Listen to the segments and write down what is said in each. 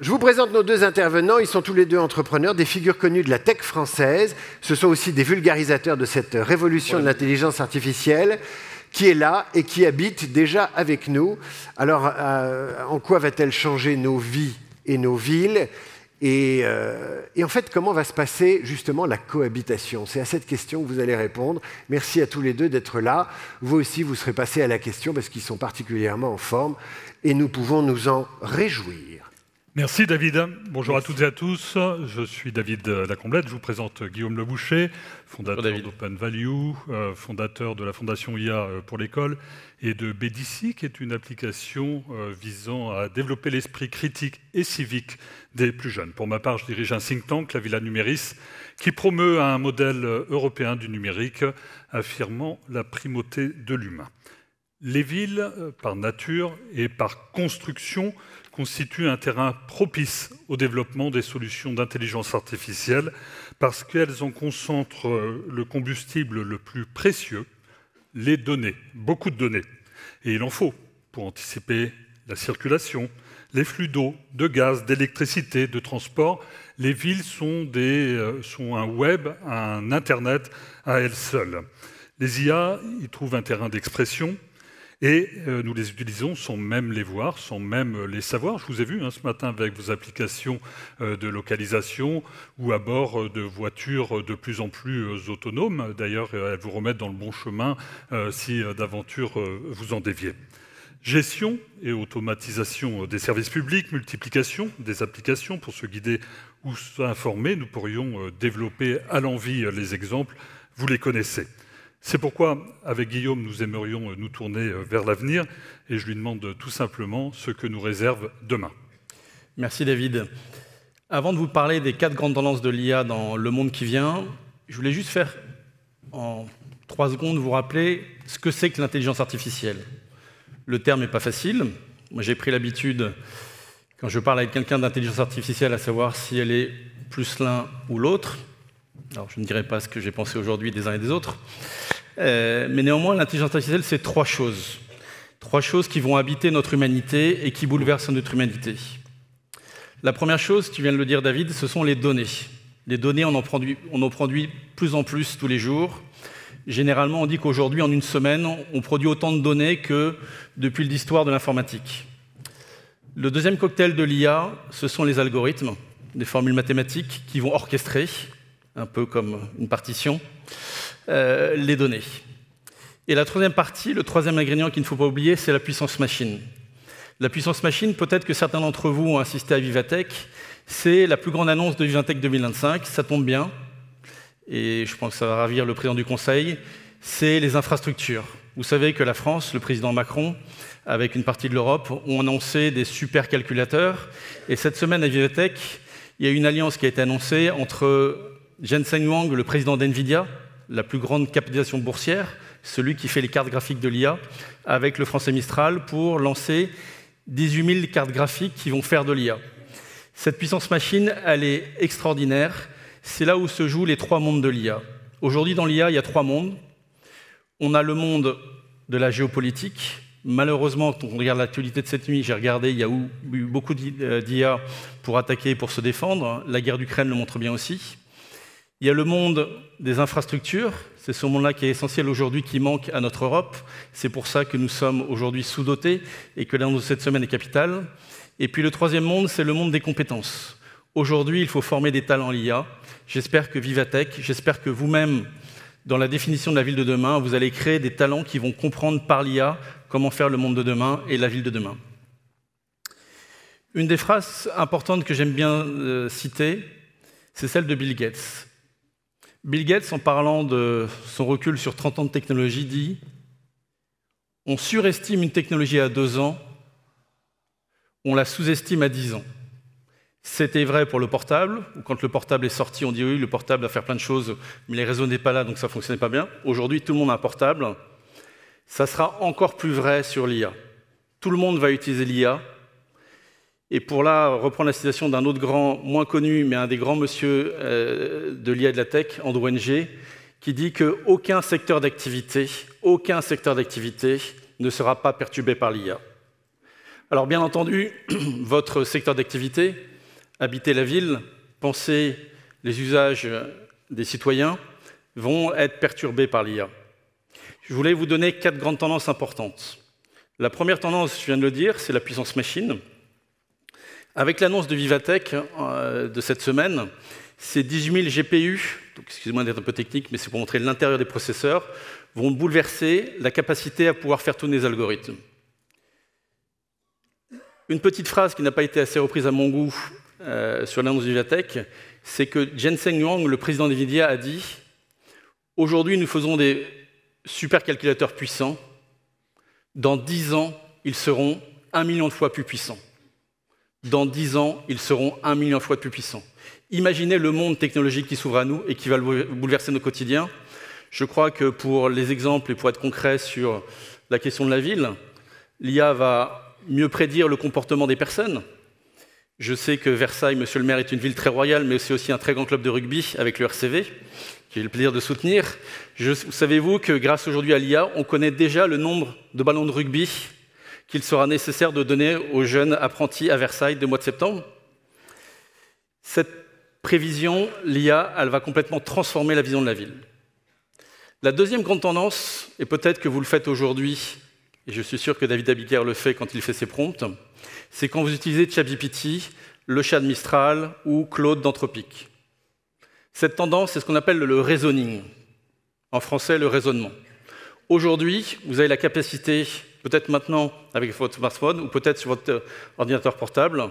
Je vous présente nos deux intervenants. Ils sont tous les deux entrepreneurs, des figures connues de la tech française. Ce sont aussi des vulgarisateurs de cette révolution de l'intelligence artificielle qui est là et qui habite déjà avec nous. Alors, en quoi va-t-elle changer nos vies et nos villes ? Et en fait, comment va se passer justement la cohabitation? C'est à cette question que vous allez répondre. Merci à tous les deux d'être là. Vous aussi, vous serez passés à la question parce qu'ils sont particulièrement en forme et nous pouvons nous en réjouir. Merci David. Bonjour à toutes et à tous. Je suis David Lacomblette. Je vous présente Guillaume Leboucher, fondateur d'Open Value, fondateur de la Fondation IA pour l'école et de BDC, qui est une application visant à développer l'esprit critique et civique des plus jeunes. Pour ma part, je dirige un think tank, la Villa Numéris, qui promeut un modèle européen du numérique affirmant la primauté de l'humain. Les villes, par nature et par construction, constituent un terrain propice au développement des solutions d'intelligence artificielle parce qu'elles en concentrent le combustible le plus précieux, les données, beaucoup de données. Et il en faut pour anticiper la circulation, les flux d'eau, de gaz, d'électricité, de transport. Les villes sont un web, un Internet à elles seules. Les IA y trouvent un terrain d'expression. Et nous les utilisons sans même les voir, sans même les savoir. Je vous ai vu ce matin avec vos applications de localisation ou à bord de voitures de plus en plus autonomes. D'ailleurs, elles vous remettent dans le bon chemin si d'aventure vous en déviez. Gestion et automatisation des services publics, multiplication des applications pour se guider ou s'informer. Nous pourrions développer à l'envi les exemples, vous les connaissez. C'est pourquoi, avec Guillaume, nous aimerions nous tourner vers l'avenir et je lui demande tout simplement ce que nous réserve demain. Merci David. Avant de vous parler des 4 grandes tendances de l'IA dans le monde qui vient, je voulais juste faire, en 3 secondes, vous rappeler ce que c'est que l'intelligence artificielle. Le terme n'est pas facile. Moi, j'ai pris l'habitude, quand je parle avec quelqu'un d'intelligence artificielle, à savoir si elle est plus l'un ou l'autre. Alors, je ne dirai pas ce que j'ai pensé aujourd'hui des uns et des autres. Mais néanmoins, l'intelligence artificielle, c'est 3 choses. 3 choses qui vont habiter notre humanité et qui bouleversent notre humanité. La première chose, tu viens de le dire, David, ce sont les données. Les données, on en produit plus en plus tous les jours. Généralement, on dit qu'aujourd'hui, en une semaine, on produit autant de données que depuis l'histoire de l'informatique. Le deuxième cocktail de l'IA, ce sont les algorithmes, des formules mathématiques qui vont orchestrer, un peu comme une partition, les données. Et la troisième partie, le troisième ingrédient qu'il ne faut pas oublier, c'est la puissance machine. La puissance machine, peut-être que certains d'entre vous ont assisté à Vivatech, c'est la plus grande annonce de Vivatech 2025, ça tombe bien, et je pense que ça va ravir le président du Conseil, c'est les infrastructures. Vous savez que la France, le président Macron, avec une partie de l'Europe, ont annoncé des supercalculateurs, et cette semaine à Vivatech, il y a une alliance qui a été annoncée entre Jensen Huang, le président d'NVIDIA, la plus grande capitalisation boursière, celui qui fait les cartes graphiques de l'IA, avec le français Mistral, pour lancer 18 000 cartes graphiques qui vont faire de l'IA. Cette puissance machine, elle est extraordinaire. C'est là où se jouent les 3 mondes de l'IA. Aujourd'hui, dans l'IA, il y a 3 mondes. On a le monde de la géopolitique. Malheureusement, quand on regarde l'actualité de cette nuit, j'ai regardé, il y a eu beaucoup d'IA pour attaquer et pour se défendre. La guerre d'Ukraine le montre bien aussi. Il y a le monde des infrastructures, c'est ce monde-là qui est essentiel aujourd'hui, qui manque à notre Europe. C'est pour ça que nous sommes aujourd'hui sous-dotés et que l'annonce de cette semaine est capitale. Et puis le troisième monde, c'est le monde des compétences. Aujourd'hui, il faut former des talents l'IA. J'espère que Vivatech, j'espère que vous-même, dans la définition de la ville de demain, vous allez créer des talents qui vont comprendre par l'IA comment faire le monde de demain et la ville de demain. Une des phrases importantes que j'aime bien citer, c'est celle de Bill Gates. Bill Gates, en parlant de son recul sur 30 ans de technologie, dit « On surestime une technologie à 2 ans, on la sous-estime à 10 ans. » C'était vrai pour le portable, où quand le portable est sorti, on dit « Oui, le portable va faire plein de choses, mais les réseaux n'étaient pas là, donc ça ne fonctionnait pas bien. » Aujourd'hui, tout le monde a un portable. Ça sera encore plus vrai sur l'IA. Tout le monde va utiliser l'IA. Et pour là, reprendre la citation d'un autre grand, moins connu, mais un des grands monsieur de l'IA et de la tech, Andrew Ng, qui dit qu'aucun secteur d'activité ne sera pas perturbé par l'IA. Alors bien entendu, votre secteur d'activité, habiter la ville, penser les usages des citoyens, vont être perturbés par l'IA. Je voulais vous donner 4 grandes tendances importantes. La première tendance, je viens de le dire, c'est la puissance machine. Avec l'annonce de Vivatech de cette semaine, ces 18 000 GPU, excusez-moi d'être un peu technique, mais c'est pour montrer l'intérieur des processeurs, vont bouleverser la capacité à pouvoir faire tourner les algorithmes. Une petite phrase qui n'a pas été assez reprise à mon goût sur l'annonce de Vivatech, c'est que Jensen Huang, le président d'NVIDIA, a dit « Aujourd'hui, nous faisons des supercalculateurs puissants. Dans 10 ans, ils seront 1 million de fois plus puissants. Dans 10 ans, ils seront 1 million de fois plus puissants. » Imaginez le monde technologique qui s'ouvre à nous et qui va bouleverser nos quotidiens. Je crois que pour les exemples et pour être concret sur la question de la ville, l'IA va mieux prédire le comportement des personnes. Je sais que Versailles, monsieur le maire, est une ville très royale, mais c'est aussi un très grand club de rugby avec le RCV, que j'ai le plaisir de soutenir. Savez-vous que grâce aujourd'hui à l'IA, on connaît déjà le nombre de ballons de rugby qu'il sera nécessaire de donner aux jeunes apprentis à Versailles de mois de septembre? Cette prévision, l'IA, elle va complètement transformer la vision de la ville. La deuxième grande tendance, et peut-être que vous le faites aujourd'hui, et je suis sûr que David Abiker le fait quand il fait ses prompts, c'est quand vous utilisez ChatGPT, le chat de Mistral ou Claude d'Anthropic. Cette tendance, c'est ce qu'on appelle le reasoning. En français, le raisonnement. Aujourd'hui, vous avez la capacité, peut-être maintenant avec votre smartphone ou peut-être sur votre ordinateur portable,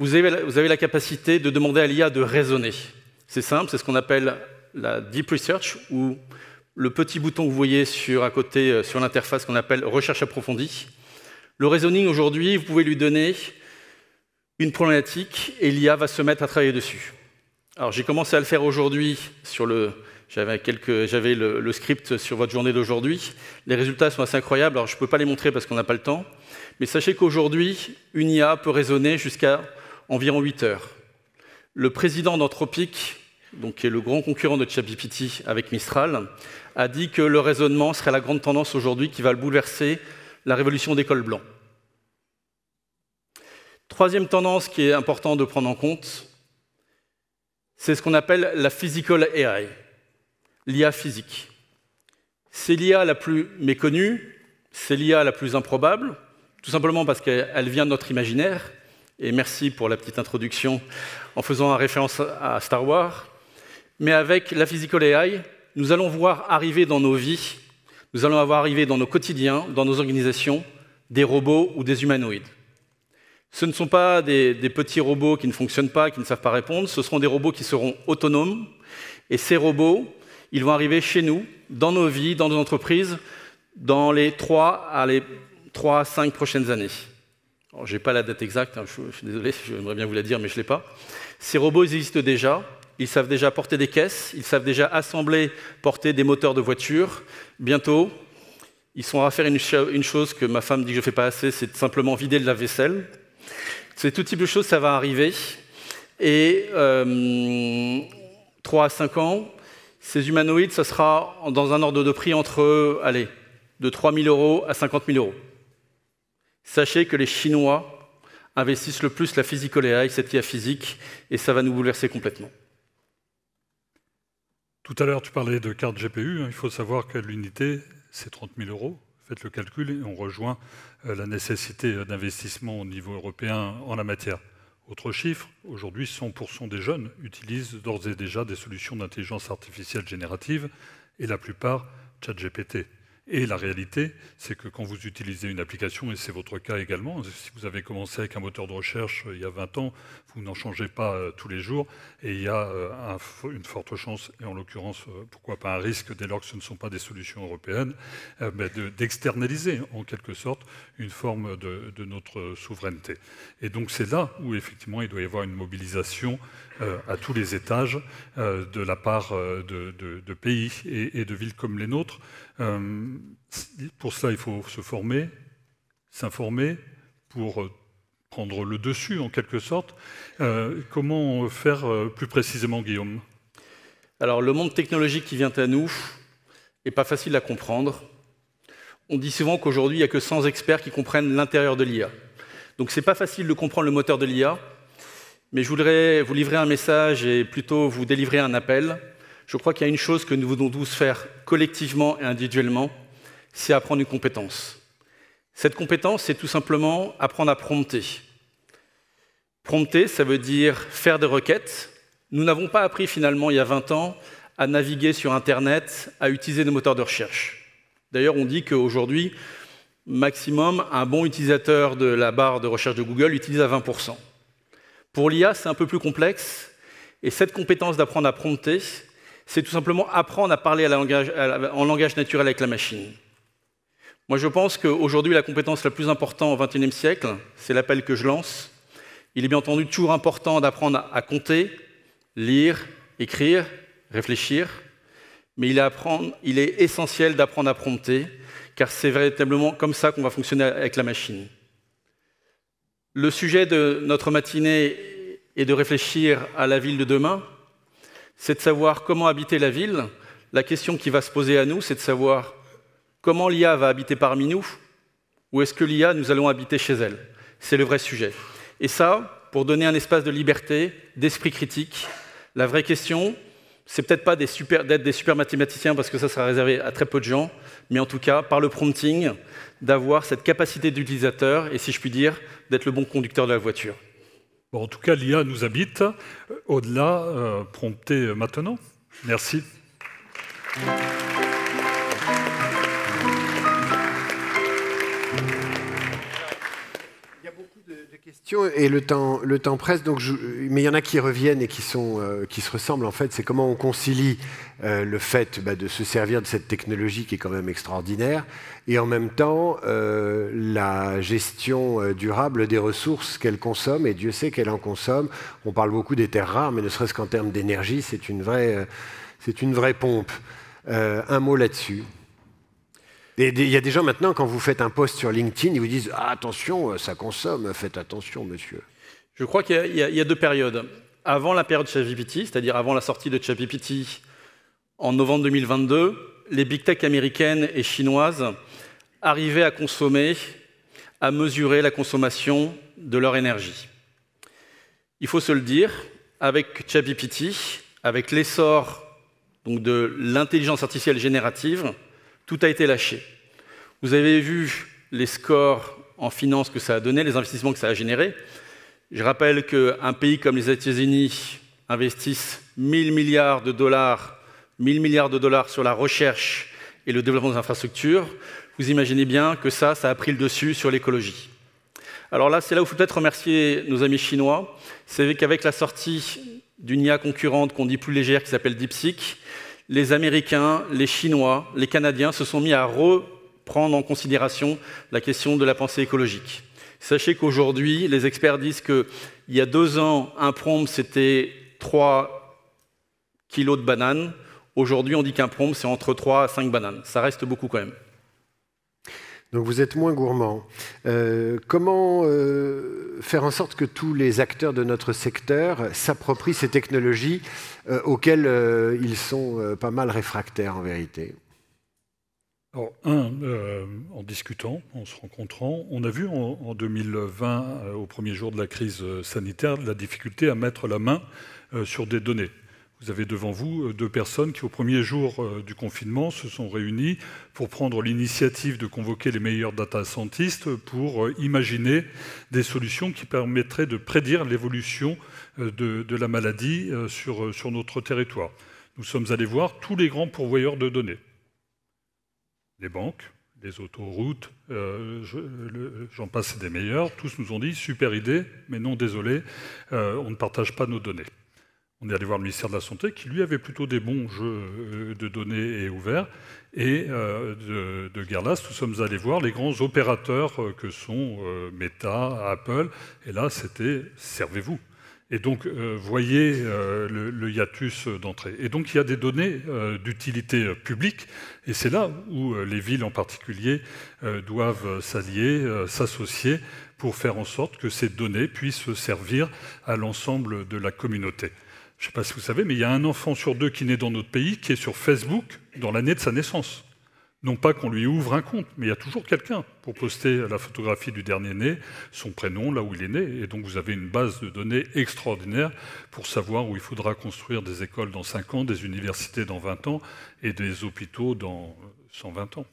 vous avez la capacité de demander à l'IA de raisonner. C'est simple, c'est ce qu'on appelle la Deep Research, ou le petit bouton que vous voyez à côté sur l'interface qu'on appelle recherche approfondie. Le reasoning, aujourd'hui, vous pouvez lui donner une problématique et l'IA va se mettre à travailler dessus. Alors, j'ai commencé à le faire aujourd'hui j'avais le script sur votre journée d'aujourd'hui. Les résultats sont assez incroyables. Alors, je ne peux pas les montrer parce qu'on n'a pas le temps. Mais sachez qu'aujourd'hui, une IA peut raisonner jusqu'à environ 8 heures. Le président d'Anthropic, donc qui est le grand concurrent de ChatGPT avec Mistral, a dit que le raisonnement serait la grande tendance aujourd'hui qui va bouleverser la révolution des cols blancs. Troisième tendance qui est importante de prendre en compte, c'est ce qu'on appelle la physical AI, l'IA physique. C'est l'IA la plus méconnue, c'est l'IA la plus improbable, tout simplement parce qu'elle vient de notre imaginaire, et merci pour la petite introduction en faisant référence à Star Wars, mais avec la physical AI, nous allons voir arriver dans nos vies, nous allons voir arriver dans nos quotidiens, dans nos organisations, des robots ou des humanoïdes. Ce ne sont pas des petits robots qui ne fonctionnent pas, qui ne savent pas répondre, ce seront des robots qui seront autonomes, et ces robots, ils vont arriver chez nous, dans nos vies, dans nos entreprises, dans les 3 à 5 prochaines années. Je n'ai pas la date exacte, je suis désolé, j'aimerais bien vous la dire, mais je ne l'ai pas. Ces robots ils existent déjà, ils savent déjà porter des caisses, ils savent déjà assembler, porter des moteurs de voiture. Bientôt, ils sauront faire une chose que ma femme dit que je ne fais pas assez, c'est simplement vider le lave-vaisselle. C'est tout type de choses, ça va arriver. Et 3 à 5 ans, ces humanoïdes, ça sera dans un ordre de prix entre, de 3 000 € à 50 000 €. Sachez que les Chinois investissent le plus la physical AI, cette IA physique, et ça va nous bouleverser complètement. Tout à l'heure, tu parlais de carte GPU. Il faut savoir que l'unité, c'est 30 000 €. Faites le calcul et on rejoint la nécessité d'investissement au niveau européen en la matière. Autre chiffre, aujourd'hui, 100% des jeunes utilisent d'ores et déjà des solutions d'intelligence artificielle générative et la plupart ChatGPT. Et la réalité, c'est que quand vous utilisez une application, et c'est votre cas également, si vous avez commencé avec un moteur de recherche il y a 20 ans, vous n'en changez pas tous les jours, et il y a une forte chance, et en l'occurrence, pourquoi pas un risque, dès lors que ce ne sont pas des solutions européennes, d'externaliser en quelque sorte une forme de notre souveraineté. Et donc c'est là où effectivement il doit y avoir une mobilisation à tous les étages de la part de pays et de villes comme les nôtres. Pour cela, il faut se former, s'informer, pour prendre le dessus, en quelque sorte. Comment faire plus précisément, Guillaume? Alors, le monde technologique qui vient à nous n'est pas facile à comprendre. On dit souvent qu'aujourd'hui, il n'y a que 100 experts qui comprennent l'intérieur de l'IA. Donc, ce n'est pas facile de comprendre le moteur de l'IA. mais je voudrais vous livrer un message et plutôt vous délivrer un appel. Je crois qu'il y a une chose que nous devons tous faire collectivement et individuellement, c'est apprendre une compétence. Cette compétence, c'est tout simplement apprendre à prompter. Prompter, ça veut dire faire des requêtes. Nous n'avons pas appris finalement, il y a 20 ans, à naviguer sur Internet, à utiliser des moteurs de recherche. D'ailleurs, on dit qu'aujourd'hui, maximum, un bon utilisateur de la barre de recherche de Google utilise à 20%. Pour l'IA, c'est un peu plus complexe, et cette compétence d'apprendre à prompter, c'est tout simplement apprendre à parler en langage naturel avec la machine. Moi, je pense qu'aujourd'hui, la compétence la plus importante au XXIe siècle, c'est l'appel que je lance. Il est bien entendu toujours important d'apprendre à compter, lire, écrire, réfléchir, mais il est essentiel d'apprendre à prompter, car c'est véritablement comme ça qu'on va fonctionner avec la machine. Le sujet de notre matinée est de réfléchir à la ville de demain, c'est de savoir comment habiter la ville. La question qui va se poser à nous, c'est de savoir comment l'IA va habiter parmi nous, ou est-ce que l'IA, nous allons habiter chez elle? C'est le vrai sujet. Et ça, pour donner un espace de liberté, d'esprit critique, la vraie question, c'est peut-être pas d'être des super mathématiciens, parce que ça sera réservé à très peu de gens, mais en tout cas, par le prompting, d'avoir cette capacité d'utilisateur, et si je puis dire, d'être le bon conducteur de la voiture. Bon, en tout cas, l'IA nous habite. Au-delà, prompter maintenant. Merci. Questions et le temps presse, donc mais il y en a qui reviennent et qui se ressemblent en fait. C'est comment on concilie le fait de se servir de cette technologie qui est quand même extraordinaire et en même temps la gestion durable des ressources qu'elle consomme, et Dieu sait qu'elle en consomme. On parle beaucoup des terres rares, mais ne serait-ce qu'en termes d'énergie, c'est une vraie pompe. Un mot là-dessus. Il y a des gens maintenant, quand vous faites un post sur LinkedIn, ils vous disent « Ah, attention, ça consomme, faites attention, monsieur ». Je crois qu'il y a deux périodes. Avant la période ChatGPT, c'est-à-dire avant la sortie de ChatGPT en novembre 2022, les big tech américaines et chinoises arrivaient à consommer, à mesurer la consommation de leur énergie. Il faut se le dire, avec ChatGPT, avec l'essor donc de l'intelligence artificielle générative, tout a été lâché. Vous avez vu les scores en finance que ça a donné, les investissements que ça a généré. Je rappelle qu'un pays comme les États-Unis investissent 1000 milliards de dollars sur la recherche et le développement des infrastructures. Vous imaginez bien que ça a pris le dessus sur l'écologie. Alors là, c'est là où il faut peut-être remercier nos amis chinois. C'est qu'avec la sortie d'une IA concurrente qu'on dit plus légère, qui s'appelle DeepSeek, les Américains, les Chinois, les Canadiens se sont mis à reprendre en considération la question de la pensée écologique. Sachez qu'aujourd'hui, les experts disent qu'il y a 2 ans, un prompt, c'était 3 kilos de bananes. Aujourd'hui, on dit qu'un prompt, c'est entre 3 à 5 bananes. Ça reste beaucoup quand même. Donc vous êtes moins gourmand. Comment faire en sorte que tous les acteurs de notre secteur s'approprient ces technologies auxquelles ils sont pas mal réfractaires en vérité? Alors, en discutant, en se rencontrant, on a vu en 2020, au premier jour de la crise sanitaire, la difficulté à mettre la main sur des données. Vous avez devant vous 2 personnes qui, au premier jour du confinement, se sont réunies pour prendre l'initiative de convoquer les meilleurs data scientists pour imaginer des solutions qui permettraient de prédire l'évolution de la maladie sur notre territoire. Nous sommes allés voir tous les grands pourvoyeurs de données. Les banques, les autoroutes, j'en passe des meilleurs. Tous nous ont dit « super idée, mais non, désolé, on ne partage pas nos données ». On est allé voir le ministère de la Santé, qui lui avait plutôt des bons jeux de données et ouverts. Et de guerre lasse, nous sommes allés voir les grands opérateurs que sont Meta, Apple. Et là, c'était « servez-vous ». Et donc, voyez le hiatus d'entrée. Et donc, il y a des données d'utilité publique. Et c'est là où les villes en particulier doivent s'allier, s'associer pour faire en sorte que ces données puissent servir à l'ensemble de la communauté. Je ne sais pas si vous savez, mais il y a un enfant sur 2 qui naît dans notre pays qui est sur Facebook dans l'année de sa naissance. Non pas qu'on lui ouvre un compte, mais il y a toujours quelqu'un pour poster la photographie du dernier-né, son prénom, là où il est né. Et donc vous avez une base de données extraordinaire pour savoir où il faudra construire des écoles dans 5 ans, des universités dans 20 ans et des hôpitaux dans 120 ans.